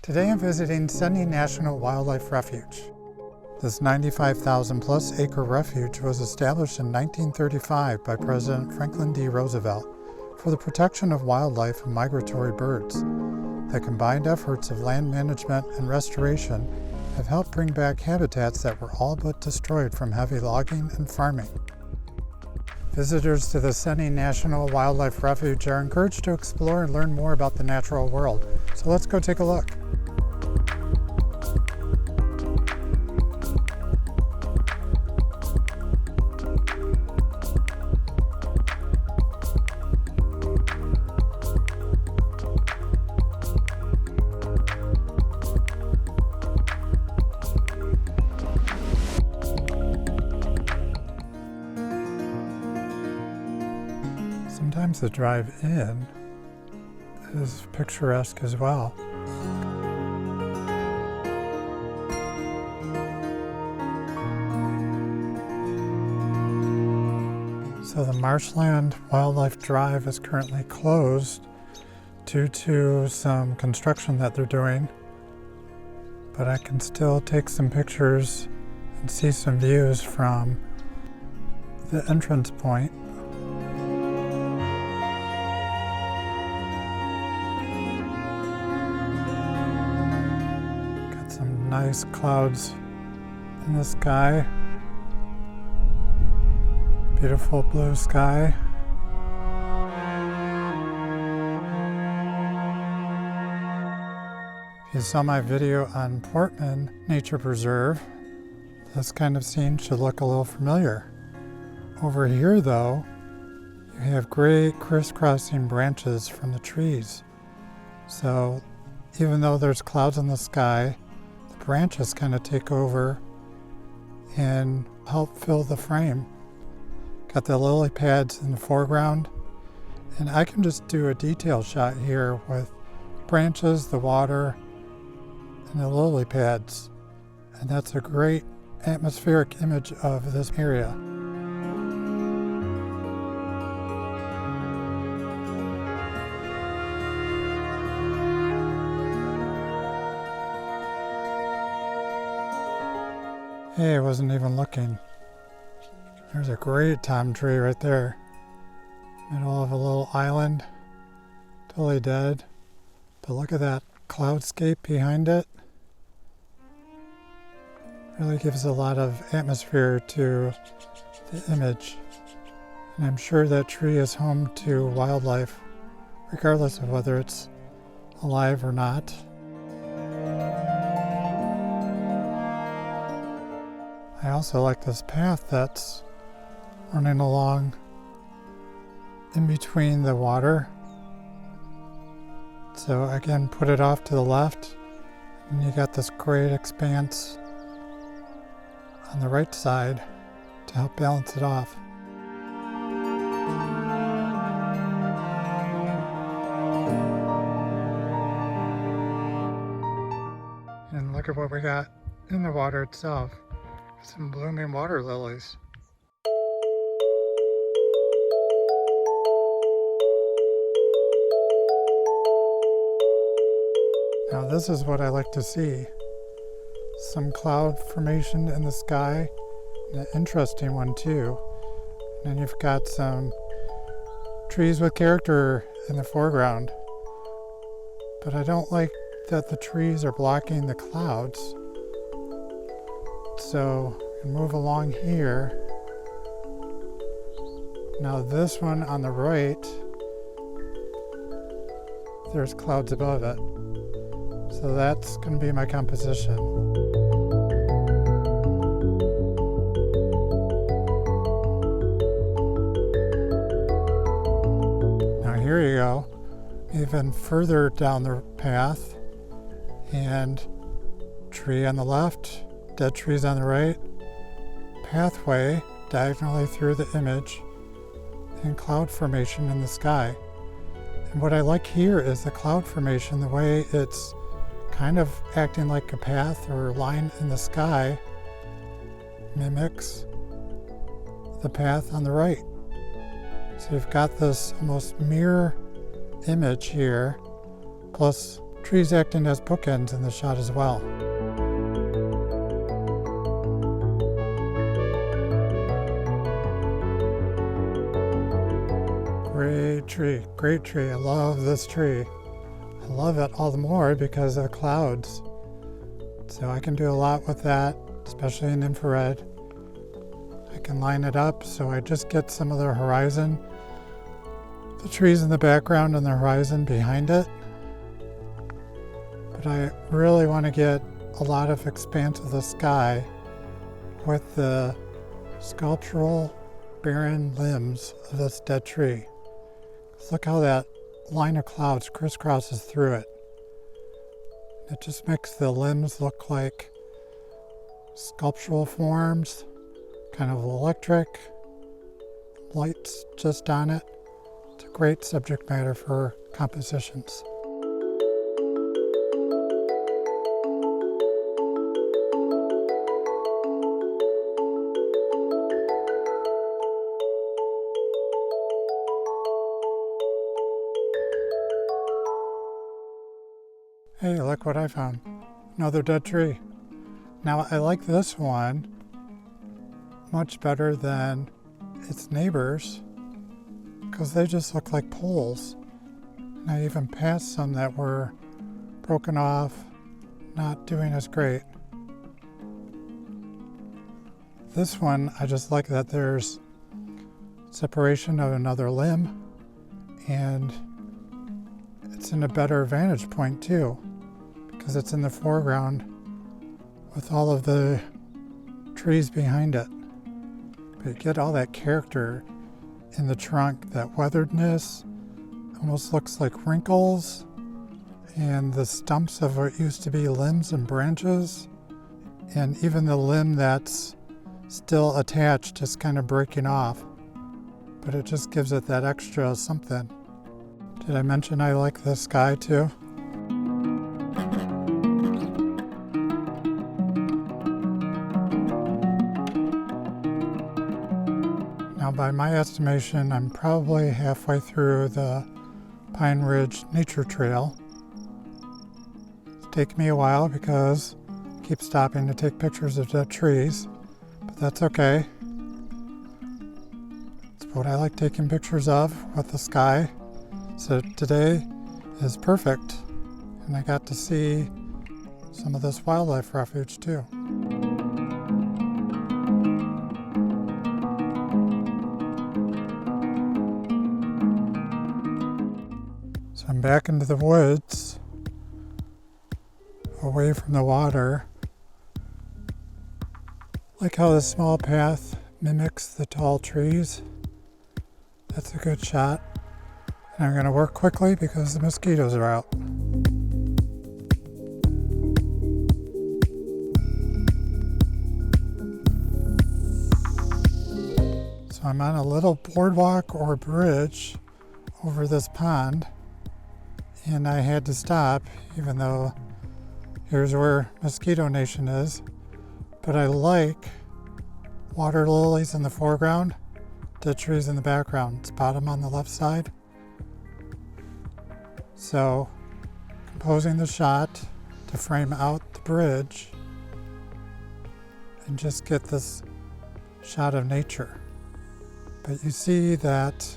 Today I'm visiting Seney National Wildlife Refuge. This 95,000 plus acre refuge was established in 1935 by President Franklin D. Roosevelt for the protection of wildlife and migratory birds. The combined efforts of land management and restoration have helped bring back habitats that were all but destroyed from heavy logging and farming. Visitors to the Seney National Wildlife Refuge are encouraged to explore and learn more about the natural world. So let's go take a look. Sometimes the drive in is picturesque as well. So the Marshland Wildlife Drive is currently closed due to some construction that they're doing, but I can still take some pictures and see some views from the entrance point. Nice clouds in the sky, beautiful blue sky. If you saw my video on Portman Nature Preserve, this kind of scene should look a little familiar. Over here though, you have great crisscrossing branches from the trees. So even though there's clouds in the sky, branches kind of take over and help fill the frame. Got the lily pads in the foreground, and I can just do a detail shot here with branches, the water, and the lily pads. And that's a great atmospheric image of this area. Hey, I wasn't even looking. There's a great tom tree right there. Middle of a little island. Totally dead. But look at that cloudscape behind it. Really gives a lot of atmosphere to the image. And I'm sure that tree is home to wildlife, regardless of whether it's alive or not. I also like this path that's running along in between the water. So again, put it off to the left, and you got this great expanse on the right side to help balance it off. And look at what we got in the water itself. Some blooming water lilies. Now this is what I like to see. Some cloud formation in the sky, an interesting one too. And then you've got some trees with character in the foreground. But I don't like that the trees are blocking the clouds. So move along here. Now this one on the right, there's clouds above it. So that's going to be my composition. Now here you go, even further down the path, and tree on the left, dead trees on the right, pathway diagonally through the image, and cloud formation in the sky. And what I like here is the cloud formation, the way it's kind of acting like a path or line in the sky mimics the path on the right. So you've got this almost mirror image here, plus trees acting as bookends in the shot as well. Great tree, great tree. I love this tree. I love it all the more because of the clouds. So I can do a lot with that, especially in infrared. I can line it up so I just get some of the horizon, the trees in the background and the horizon behind it. But I really want to get a lot of expanse of the sky with the sculptural barren limbs of this dead tree. Look how that line of clouds crisscrosses through it. It just makes the limbs look like sculptural forms, kind of electric, lights just on it. It's a great subject matter for compositions. Hey, look what I found. Another dead tree. Now, I like this one much better than its neighbors because they just look like poles. And I even passed some that were broken off, not doing as great. This one, I just like that there's separation of another limb and it's in a better vantage point too, because it's in the foreground with all of the trees behind it. But you get all that character in the trunk, that weatheredness, almost looks like wrinkles, and the stumps of what used to be limbs and branches, and even the limb that's still attached is kind of breaking off, but it just gives it that extra something. Did I mention I like the sky too? Now, by my estimation, I'm probably halfway through the Pine Ridge Nature Trail. It's taken me a while because I keep stopping to take pictures of dead trees, but that's okay. It's what I like taking pictures of with the sky. So today is perfect, and I got to see some of this wildlife refuge too. So I'm back into the woods, away from the water. Like how this small path mimics the tall trees. That's a good shot. And I'm going to work quickly because the mosquitoes are out. So I'm on a little boardwalk or bridge over this pond, and I had to stop, even though here's where Mosquito Nation is. But I like water lilies in the foreground, dead trees in the background. Spot them on the left side. So, composing the shot to frame out the bridge and just get this shot of nature. But you see that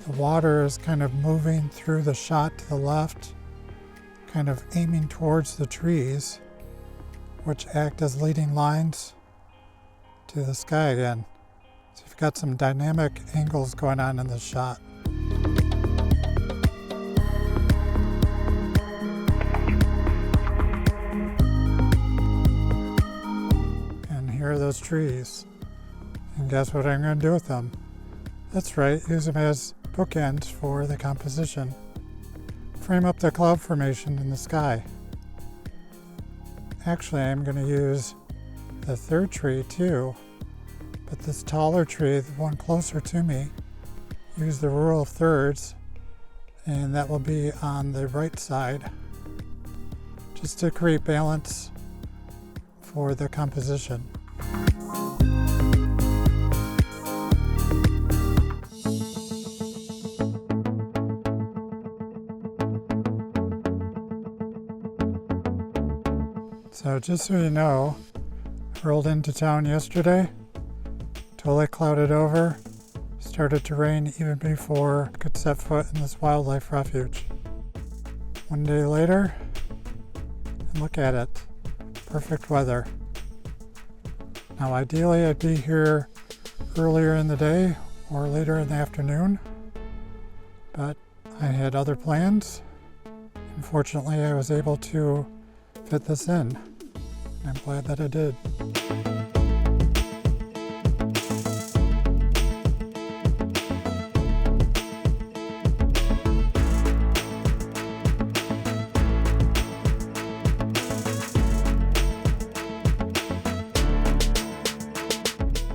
the water is kind of moving through the shot to the left, kind of aiming towards the trees, which act as leading lines to the sky again. So you've got some dynamic angles going on in this shot. Here are those trees. And guess what I'm going to do with them? That's right, use them as bookends for the composition. Frame up the cloud formation in the sky. Actually, I'm going to use the third tree too, but this taller tree, the one closer to me, use the rule of thirds, and that will be on the right side, just to create balance for the composition. So just so you know, I rolled into town yesterday, totally clouded over, started to rain even before I could set foot in this wildlife refuge. One day later, and look at it, perfect weather. Now ideally I'd be here earlier in the day or later in the afternoon, but I had other plans. Unfortunately, I was able to fit this in, and I'm glad that I did.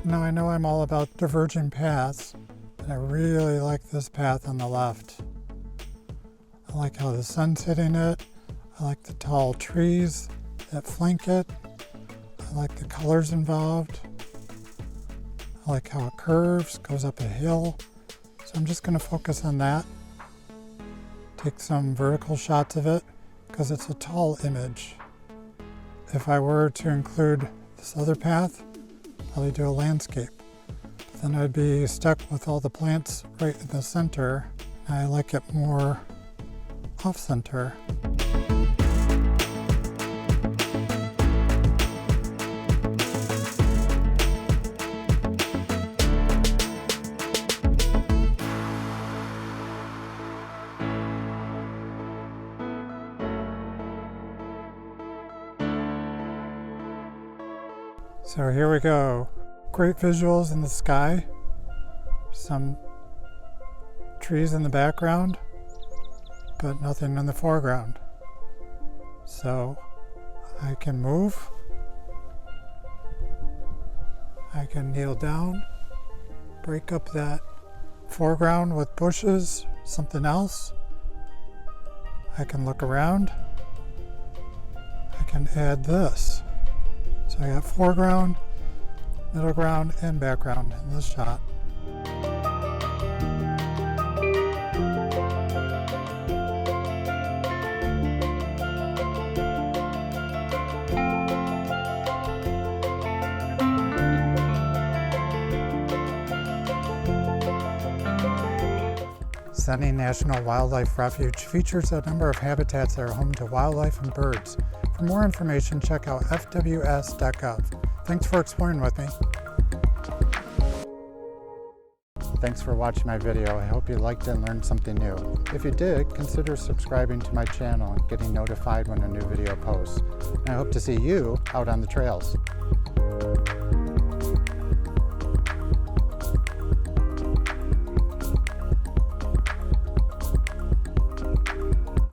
Now I know I'm all about diverging paths, but I really like this path on the left. I like how the sun's hitting it. I like the tall trees that flank it. I like the colors involved. I like how it curves, goes up a hill. So I'm just going to focus on that. Take some vertical shots of it because it's a tall image. If I were to include this other path, probably do a landscape. But then I'd be stuck with all the plants right in the center. I like it more off-center. So here we go. Great visuals in the sky. Some trees in the background, but nothing in the foreground. So I can move. I can kneel down, break up that foreground with bushes, something else. I can look around. I can add this. So I got foreground, middle ground, and background in this shot. Seney National Wildlife Refuge features a number of habitats that are home to wildlife and birds. For more information, check out fws.gov. Thanks for exploring with me. Thanks for watching my video. I hope you liked it and learned something new. If you did, consider subscribing to my channel and getting notified when a new video posts. And I hope to see you out on the trails.